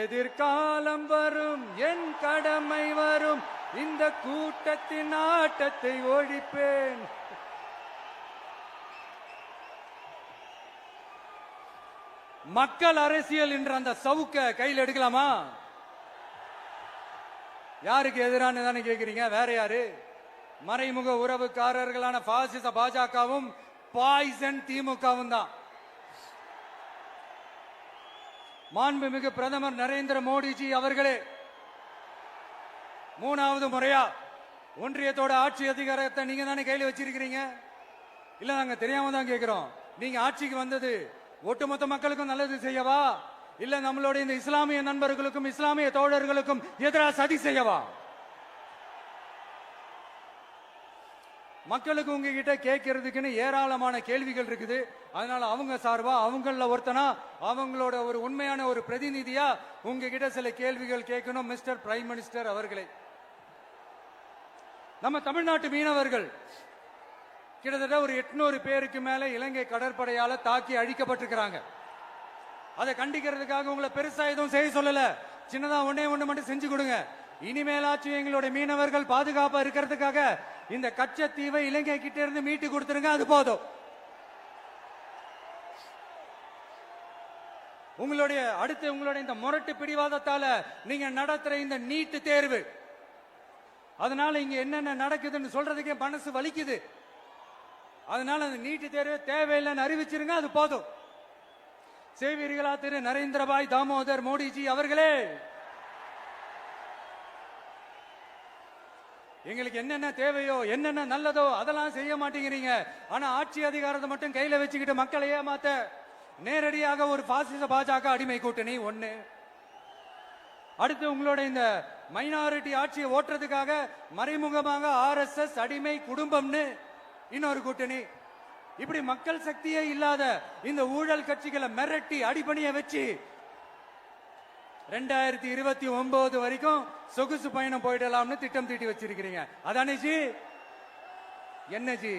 எதிர்காலம் வரும், என் கடமை வரும், இந்த கூட்டத்தின் ஆட்டத்தை ஒழிப்பேன். மக்கள் அரசியல் என்ற அந்த சவுக்க கையில் எடுக்கலாமா? யாருக்கு எதிரான தானே கேக்குறீங்க? வேற யாரு? மறைமுக உறவுக்காரர்களான பாசிச பாஜகவும் பாய்சன் திமுகவும் தான். மாண்புமிகு பிரதமர் நரேந்திர மோடிஜி அவர்களே, 3வது முறையா ஒன்றியத்தோட ஆட்சி அதிகாரத்தை நீங்க தானே கையில் வச்சிருக்கிறீங்க. இல்ல நாங்க தெரியாம தான் கேட்கிறோம். நீங்க ஆட்சிக்கு வந்தது ஒட்டுமொத்த மக்களுக்கும் நல்லது செய்யவா, இல்ல நம்மளுடைய இந்த இஸ்லாமிய நண்பர்களுக்கும் இஸ்லாமிய தோழர்களுக்கும் எதிராக சதி செய்யவா? மக்களுக்கு உங்ககிட்ட கேட்கறதுக்குன்னு ஏராளமான கேள்விகள் இருக்குது. அதனால அவங்க சார்பா அவங்கள ஒருத்தனா அவங்களோட ஒரு உண்மையான ஒரு பிரதிநிதியா உங்ககிட்ட சில கேள்விகள் கேட்கணும். மிஸ்டர் பிரைம் மினிஸ்டர் அவர்களே, நம்ம தமிழ்நாட்டு மீனவர்கள் கிட்டத்தட்ட ஒரு 800 பேருக்கு மேல இலங்கை கடற்படையால தாக்கி அழிக்கப்பட்டிருக்கிறாங்க. அதை கண்டிக்கிறதுக்காக உங்களை பெருசா எதுவும் செய்ய சொல்லல, சின்னதா ஒண்ணே ஒண்ணு மட்டும் செஞ்சு கொடுங்க. இனிமேலாச்சும் எங்களுடைய மீனவர்கள் பாதுகாப்பா இருக்கிறதுக்காக இந்த கச்சத்தீவை இலங்கை கிட்ட இருந்து மீட்டு கொடுத்துருங்க, அது போதும். உங்களுடைய இந்த முரட்டு பிடிவாதத்தால நீங்க நடத்துற இந்த நீட்டு தேர்வு, அதனால இங்க என்னென்ன நடக்குதுன்னு சொல்றதுக்கே மனசு வலிக்குது. அதனால அந்த நீட்டு தேர்வு தேவையில்லைன்னு அறிவிச்சிருங்க, அது போதும். செய்வீர்களா திரு நரேந்திரபாய் தாமோதர் மோடிஜி அவர்களே? எங்களுக்கு என்னென்ன தேவையோ என்னென்ன நல்லதோ அதெல்லாம் செய்ய மாட்டேங்கிறீங்க. ஆனா ஆட்சி அதிகாரத்தை மட்டும் கையில வச்சுக்கிட்டு மக்களை ஏமாத்த நேரடியாக ஒரு பாசிச பாஜக அடிமை கூட்டணி ஒண்ணு. அடுத்து உங்களோட இந்த மைனாரிட்டி ஆட்சியை ஓட்டுறதுக்காக மறைமுகமாக RSS அடிமை குடும்பம்னு இன்னொரு கூட்டணி. இப்படி மக்கள் சக்தியே இல்லாத இந்த ஊழல் கட்சிகளை மிரட்டி அடிபணிய வச்சு 2029 வரைக்கும் சொகுசு பயணம் போயிடலாம்னு திட்டம் தீட்டி வச்சிருக்கிறீங்க. அதானே ஜி? என்ன ஜி?